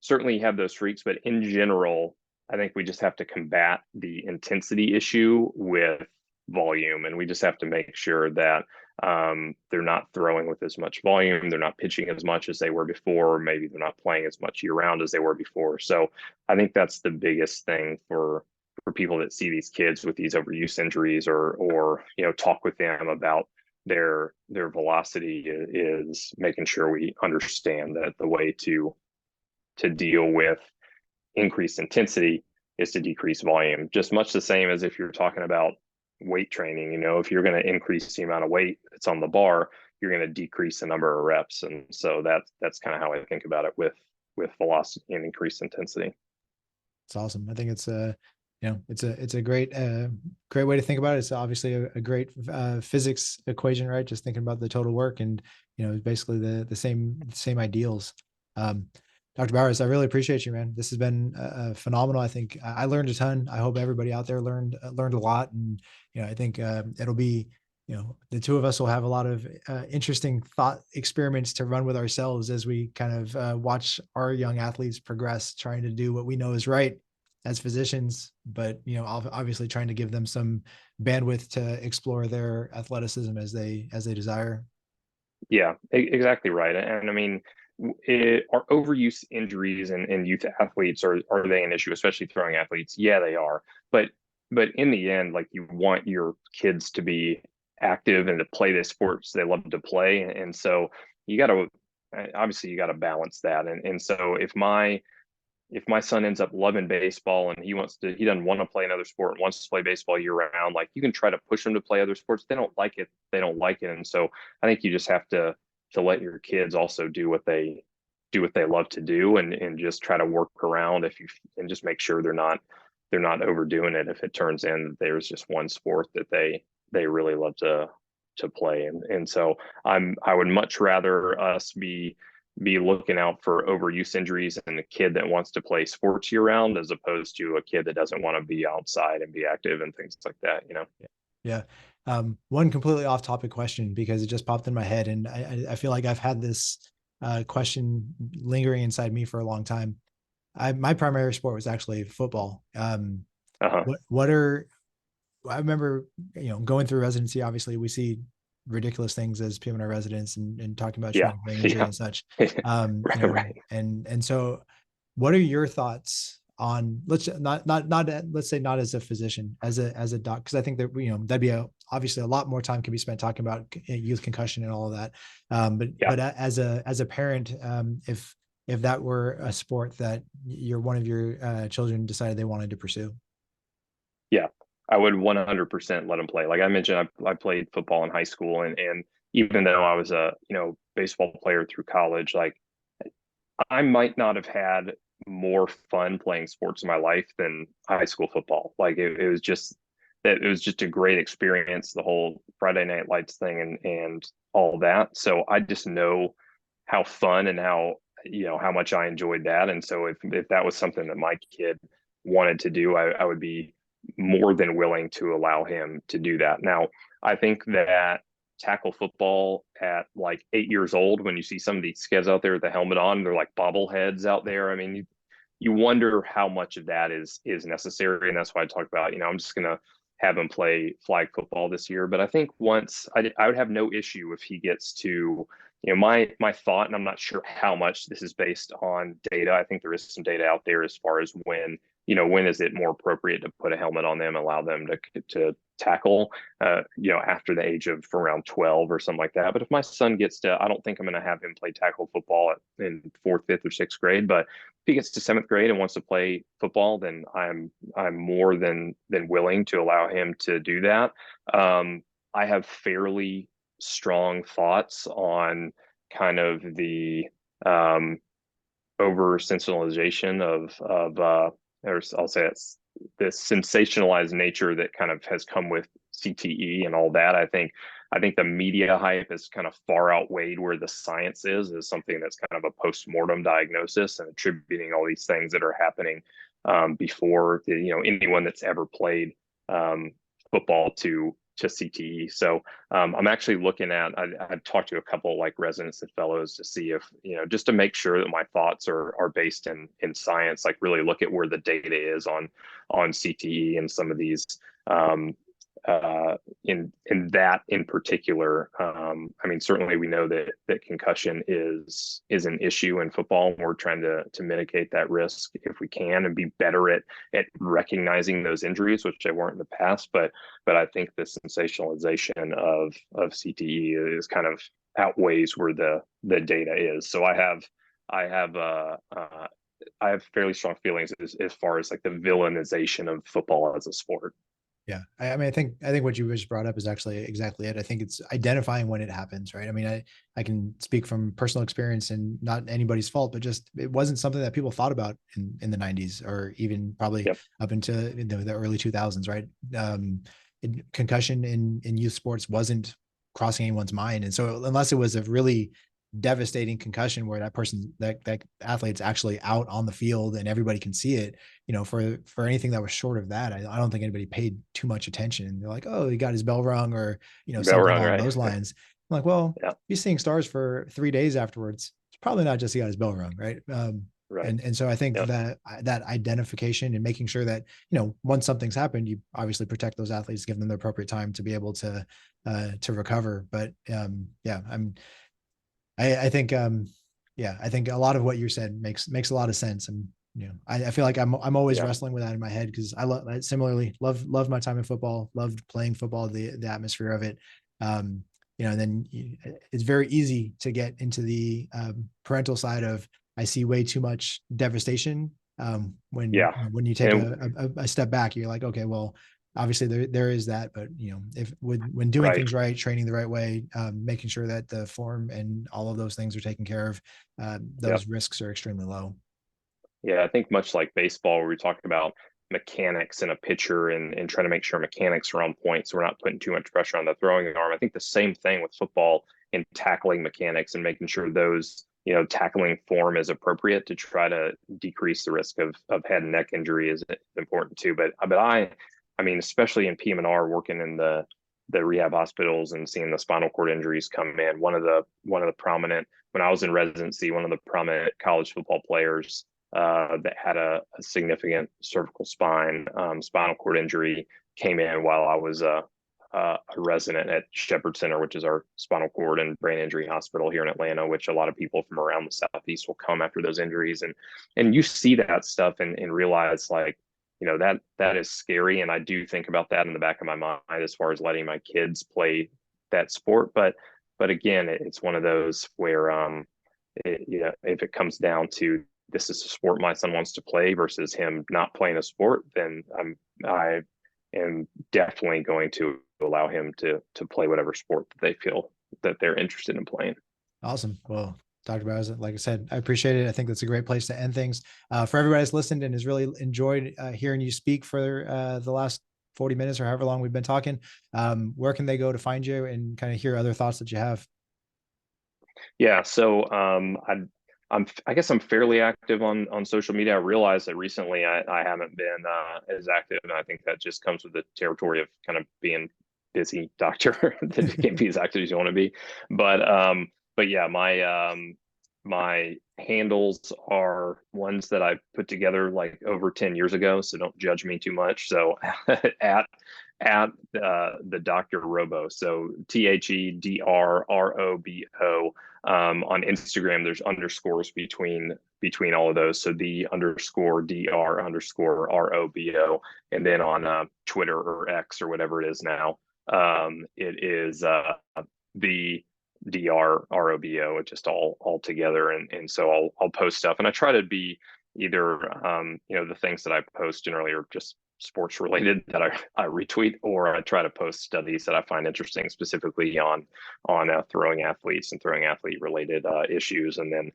certainly you have those freaks, but in general, I think we just have to combat the intensity issue with volume, and we just have to make sure that they're not throwing with as much volume, they're not pitching as much as they were before, or maybe they're not playing as much year round as they were before. So I think that's the biggest thing for people that see these kids with these overuse injuries, or talk with them about their velocity, is making sure we understand that the way to deal with increased intensity is to decrease volume. Just much the same as if you're talking about weight training. If you're going to increase the amount of weight that's on the bar, you're going to decrease the number of reps. And so that's kind of how I think about it with velocity and increased intensity. It's awesome. I think it's it's a great way to think about it. It's obviously a great physics equation, right? Just thinking about the total work, and basically the same ideals. Dr. Bowers, I really appreciate you, man. This has been phenomenal. I think I learned a ton. I hope everybody out there learned a lot. And I think it'll be, the two of us will have a lot of interesting thought experiments to run with ourselves as we kind of watch our young athletes progress, trying to do what we know is right as physicians, but obviously trying to give them some bandwidth to explore their athleticism as they desire. Yeah, exactly right. And I mean, are overuse injuries in youth athletes, are they an issue, especially throwing athletes? Yeah, they are. But in the end, like, you want your kids to be active and to play the sports they love to play. And so you got to, obviously you got to balance that. And so if my son ends up loving baseball and he doesn't want to play another sport and wants to play baseball year round, like, you can try to push them to play other sports. They don't like it. They don't like it. And so I think you just have to let your kids also do what they love to do, and just try to work around, and just make sure they're not overdoing it if it turns in that there's just one sport that they really love to play. And so I would much rather us be looking out for overuse injuries in a kid that wants to play sports year round, as opposed to a kid that doesn't want to be outside and be active and things like that. Yeah. One completely off topic question, because it just popped in my head, and I feel like I've had this question lingering inside me for a long time. My primary sport was actually football. Uh-huh. I remember, going through residency, obviously we see ridiculous things as people in our residence, and talking about Yeah. traumatic brain injury Yeah. and such. Right. And so what are your thoughts on, let's say not as a physician, as a doc, because I think that that'd be obviously a lot more time can be spent talking about youth concussion and all of that. Yeah. But as a parent, if that were a sport that one of your children decided they wanted to pursue. Yeah, I would 100% let them play. Like I mentioned, I played football in high school, and even though I was a baseball player through college, like, I might not have had more fun playing sports in my life than high school football. Like, it was just that it was just a great experience, the whole Friday Night Lights thing and all that. So I just know how fun and how much I enjoyed that. And so if that was something that my kid wanted to do, I would be more than willing to allow him to do that. Now, I think that tackle football at like 8 years old, when you see some of these kids out there with the helmet on, they're like bobbleheads out there. I mean, you wonder how much of that is necessary, and that's why I talk about, I'm just gonna have him play flag football this year. But I think once I would have no issue if he gets to, my thought, and I'm not sure how much this is based on data. I think there is some data out there as far as when is it more appropriate to put a helmet on them, allow them to tackle, after the age of around 12 or something like that. But if my son gets to, I don't think I'm going to have him play tackle football in fourth, fifth, or sixth grade. But if he gets to seventh grade and wants to play football, then I'm more than willing to allow him to do that. I have fairly strong thoughts on kind of the over sensationalization or I'll say it's this sensationalized nature that kind of has come with CTE and all that. I think the media hype has kind of far outweighed where the science is something that's kind of a post-mortem diagnosis and attributing all these things that are happening before anyone that's ever played football to CTE. So I'm actually looking at, I've talked to a couple like residents and fellows to see if, just to make sure that my thoughts are based in science, like really look at where the data is on CTE and some of these in that in particular. I mean, certainly we know that concussion is an issue in football, and we're trying to mitigate that risk if we can and be better at recognizing those injuries, which they weren't in the past. But I think the sensationalization of CTE is kind of outweighs where the data is. So I have fairly strong feelings as far as like the villainization of football as a sport. Yeah. I mean, I think what you just brought up is actually exactly it. I think it's identifying when it happens, right? I mean, I can speak from personal experience and not anybody's fault, but just, it wasn't something that people thought about in the 90s or even probably Yep. up into the early 2000s, right? Concussion in youth sports wasn't crossing anyone's mind. And so unless it was a really devastating concussion where that athlete's actually out on the field and everybody can see it, for anything that was short of that, I don't think anybody paid too much attention. They're like, oh, he got his bell rung, or Bell something rung, along right? those lines. I'm like, well, Yeah. he's seeing stars for 3 days afterwards. It's probably not just he got his bell rung, right? Right. And so I think Yep. that identification and making sure that once something's happened, you obviously protect those athletes, give them the appropriate time to be able to recover. But yeah, I think yeah, I think a lot of what you said makes a lot of sense. And I feel like I'm always Yeah. wrestling with that in my head, because I similarly loved my time in football, loved playing football, the atmosphere of it. And then it's very easy to get into the parental side of, I see way too much devastation. When Yeah. when you take And a step back, you're like, okay, well, obviously there is that, but if when doing right. things right, training the right way, making sure that the form and all of those things are taken care of, Yep. those risks are extremely low. Yeah, I think much like baseball, where we talk about mechanics in a pitcher and trying to make sure mechanics are on point, so we're not putting too much pressure on the throwing arm. I think the same thing with football in tackling mechanics and making sure those, tackling form is appropriate to try to decrease the risk of head and neck injury is important too. But I mean, especially in PM&R, working in the rehab hospitals and seeing the spinal cord injuries come in. One of the prominent, when I was in residency, one of the prominent college football players that had a significant cervical spinal cord injury came in while I was a resident at Shepherd Center, which is our spinal cord and brain injury hospital here in Atlanta, which a lot of people from around the Southeast will come after those injuries. And you see that stuff and realize, like, that is scary. And I do think about that in the back of my mind as far as letting my kids play that sport. But again, it's one of those where if it comes down to, this is a sport my son wants to play versus him not playing a sport, then I am definitely going to allow him to play whatever sport that they feel that they're interested in playing. Awesome. Well, Dr. Bowers, like I said, I appreciate it. I think that's a great place to end things. For everybody that's listened and has really enjoyed hearing you speak for the last 40 minutes or however long we've been talking, where can they go to find you and kind of hear other thoughts that you have? Yeah, so I guess I'm fairly active on social media. I realized that recently I haven't been as active, and I think that just comes with the territory of kind of being busy doctor that you can't be as active as you want to be. But yeah, my handles are ones that I put together like over 10 years ago, so don't judge me too much. So at the Dr. Robo, so THEDRROBO. On Instagram, there's underscores between all of those. So the underscore DR underscore ROBO. And then on Twitter or X or whatever it is now, it is the DRROBO, just all together. And so I'll post stuff, and I try to be either the things that I post generally are just sports related that I retweet, or I try to post studies that I find interesting, specifically on throwing athletes and throwing athlete related issues. And then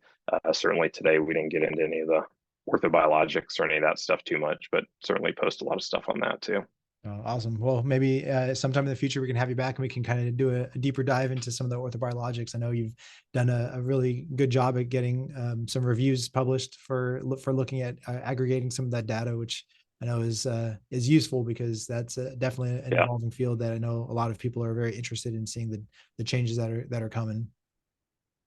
certainly today we didn't get into any of the orthobiologics or any of that stuff too much, but certainly post a lot of stuff on that too. Oh, awesome. Well, maybe sometime in the future we can have you back and we can kind of do a deeper dive into some of the orthobiologics. I know you've done a really good job at getting some reviews published for looking at aggregating some of that data, which I know is useful, because that's definitely an Yeah, evolving field that I know a lot of people are very interested in seeing the changes that are coming.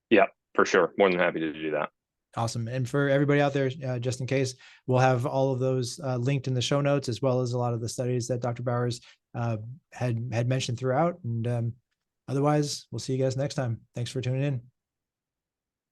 yeah, for sure. More than happy to do that. Awesome. And for everybody out there, just in case, we'll have all of those linked in the show notes, as well as a lot of the studies that Dr. Bowers had mentioned throughout. And otherwise, we'll see you guys next time. Thanks for tuning in.